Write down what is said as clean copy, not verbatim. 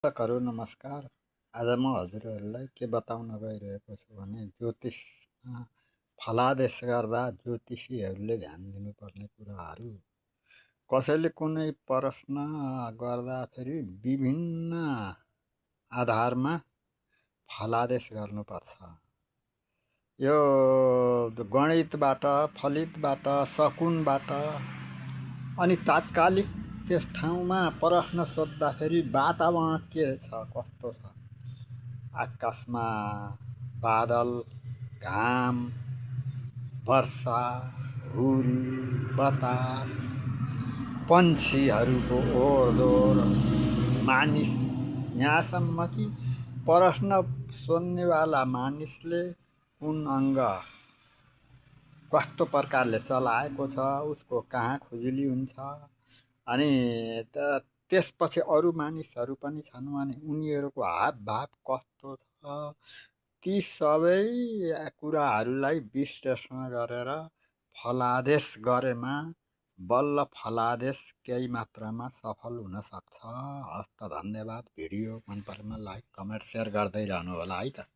दर्शकहरू नमस्कार। आज म हजुरहरूलाई के बताउन गइरहेको छु भने ज्योतिषमा फलादेश गर्दा ज्योतिषीहरूले ध्यान दिनुपर्ने कुराहरू। कसैले कुनै प्रश्न गर्दाखेरि विभिन्न आधारमा फलादेश गर्नुपर्छ। यो गणितबाट, फलितबाट, शकुनबाट अनि तात्कालिक त्यस ठाउँमा प्रश्न सोद्धाखेरि वातावरण के छ, कस्तो छ, आकाशमा बादल, घाम, वर्षा, हुरी, बतास, पन्छीहरूको ओहोरदोहोर, मानिस, यहाँसम्म कि प्रश्न सोध्नेवाला मानिसले कुन अङ्ग कस्तो प्रकारले चलाएको छ, उसको कहाँ खुजुली हुन्छ, अनि त्यसपछि अरू मानिसहरू पनि छन् भने उनीहरूको हावभाव कस्तो छ, ती सबै कुराहरूलाई विश्लेषण गरेर फलादेश गरेमा बल्ल फलादेश केही मात्रामा सफल हुन सक्छ। हस्त धन्यवाद। भिडियो मन परेमा लाइक, कमेन्ट, सेयर गर्दै रहनु होला है त।